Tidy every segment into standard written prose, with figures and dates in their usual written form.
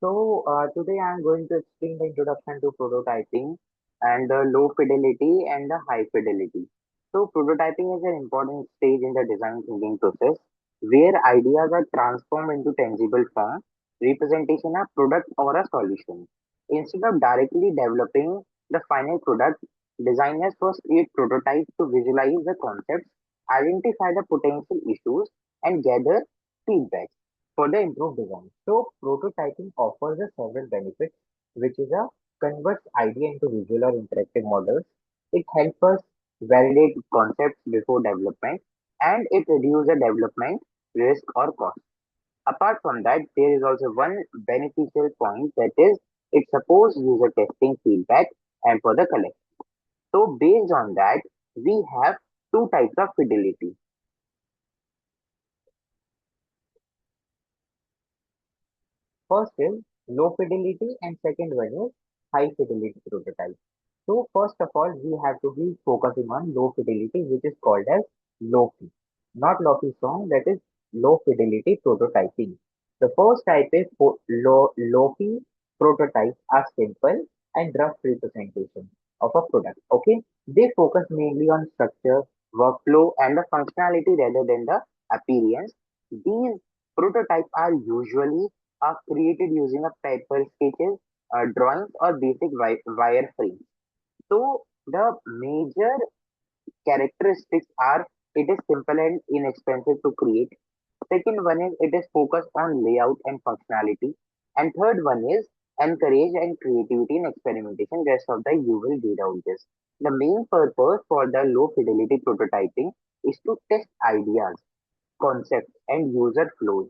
Today I'm going to explain the introduction to prototyping and the low fidelity and the high fidelity. Prototyping is an important stage in the design thinking process where ideas are transformed into tangible form, representation of product or a solution. Instead of directly developing the final product, designers first create prototypes to visualize the concepts, identify the potential issues, and gather feedback for the improved design. Prototyping offers a several benefits, which is a converts idea into visual or interactive models. It helps us validate concepts before development, and it reduces the development risk or cost. Apart from that, there is also one beneficial point, that is it supports user testing feedback and for the collect. Based on that, we have two types of fidelity. First is low fidelity and second one is high fidelity prototype. So first of all, we have to be focusing on low fidelity, which is called as low-fi. Not low-fi song, that is low fidelity prototyping. The first type is low-fi prototypes are simple and rough representation of a product. Okay, they focus mainly on structure, workflow, and the functionality rather than the appearance. These prototypes are usually created using a paper sketches, drawings, or basic wireframes. The major characteristics are it is simple and inexpensive to create. Second one is it is focused on layout and functionality. And third one is encourage and creativity and experimentation. Rest of the you will read out this. The main purpose for the low fidelity prototyping is to test ideas, concepts, and user flows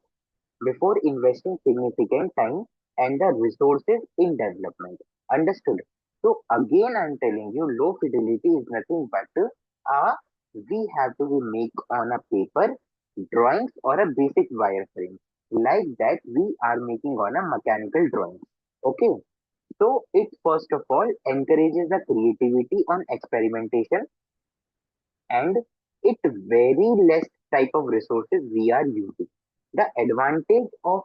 before investing significant time and the resources in development. Understood? So again, I'm telling you, low fidelity is nothing but we have to be make on a paper drawings or a basic wireframe. Like that, we are making on a mechanical drawing. Okay. So it first of all encourages the creativity on experimentation, and it very less type of resources we are using. The advantage of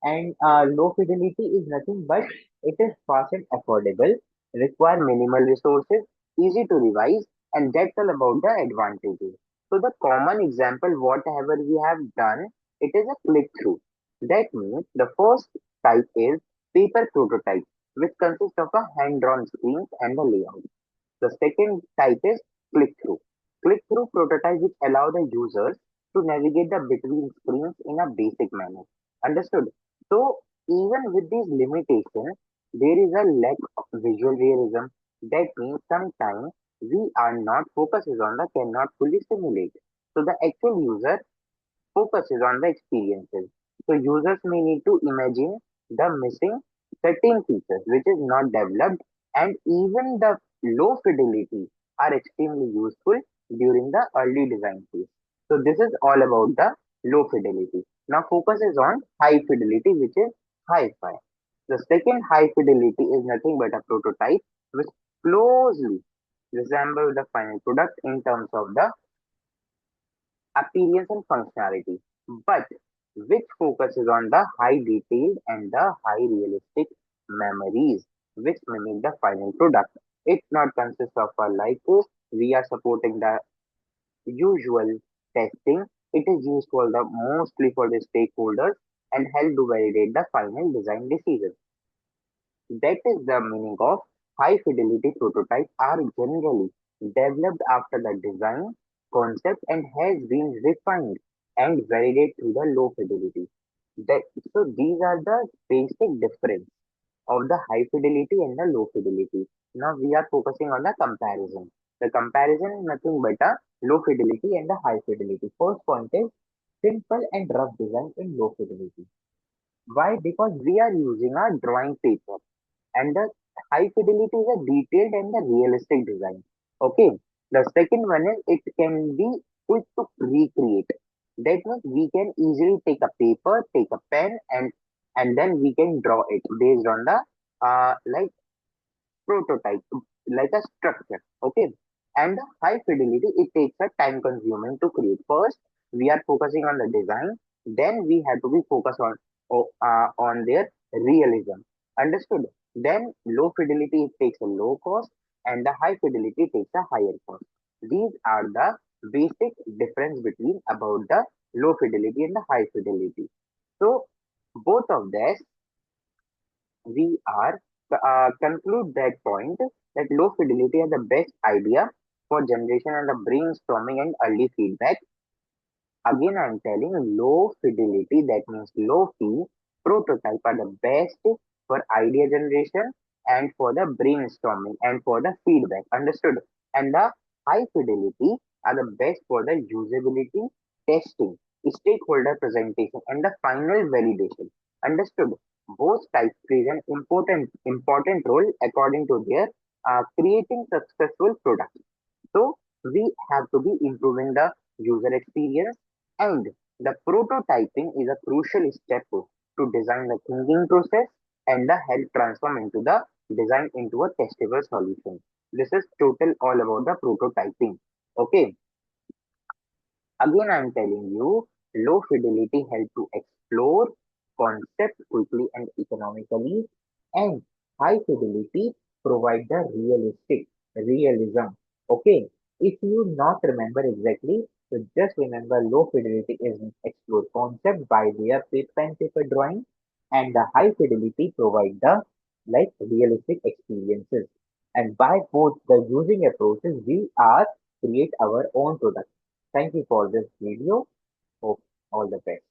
and low fidelity is nothing but it is fast and affordable, require minimal resources, easy to revise, and that's all about the advantages. So the common example, whatever we have done, it is a click through. That means the first type is paper prototype, which consists of a hand-drawn screens and the layout. The second type is click-through. Click-through prototype which allow the users to navigate the between screens in a basic manner. Understood? So even with these limitations, there is a lack of visual realism. That means sometimes we are not focuses on the cannot fully simulate. So the actual user focuses on the experiences. So users may need to imagine the missing certain features which is not developed, and even the low fidelity are extremely useful during the early design phase. So this is all about the low fidelity. Now focus is on high fidelity, which is hi-fi. The second high fidelity is nothing but a prototype which closely resembles the final product in terms of the appearance and functionality, but which focuses on the high detail and the high realistic memories which mimic the final product. It not consists of a like we are supporting the usual testing. It is used for the mostly for the stakeholders and help to validate the final design decision. That is the meaning of high fidelity prototypes are generally developed after the design concept and has been refined and validated through the low fidelity. That, so these are the basic difference of the high fidelity and the low fidelity. Now we are focusing on the comparison. The comparison is nothing but a low fidelity and the high fidelity. First point is simple and rough design in low fidelity. Why? Because we are using a drawing paper, and the high fidelity is a detailed and the realistic design. Okay. The second one is it can be quick to recreate. That means we can easily take a paper, take a pen, and then we can draw it based on the like prototype, like a structure. Okay. And the high fidelity, it takes a time consuming to create. First, we are focusing on the design. Then we have to be focused on their realism. Understood? Then low fidelity takes a low cost and the high fidelity takes a higher cost. These are the basic difference between about the low fidelity and the high fidelity. So both of this we are conclude that point that low fidelity are the best idea for generation and the brainstorming and early feedback. Again, I'm telling low fidelity, that means low fee prototype are the best for idea generation and for the brainstorming and for the feedback. Understood? And the high fidelity are the best for the usability testing, stakeholder presentation, and the final validation. Understood? Both types play an important role according to their creating successful products. So we have to be improving the user experience and the prototyping is a crucial step to design the thinking process and the help transform into the design into a testable solution. This is total all about the prototyping. Okay. Again, I'm telling you, low fidelity help to explore concept quickly and economically, and high fidelity provide the realism. Okay, if you not remember exactly, so just remember low fidelity is an explore concept by their pen paper drawing, and the high fidelity provide the like realistic experiences. And by both the using approaches, we are create our own product. Thank you for this video. Hope all the best.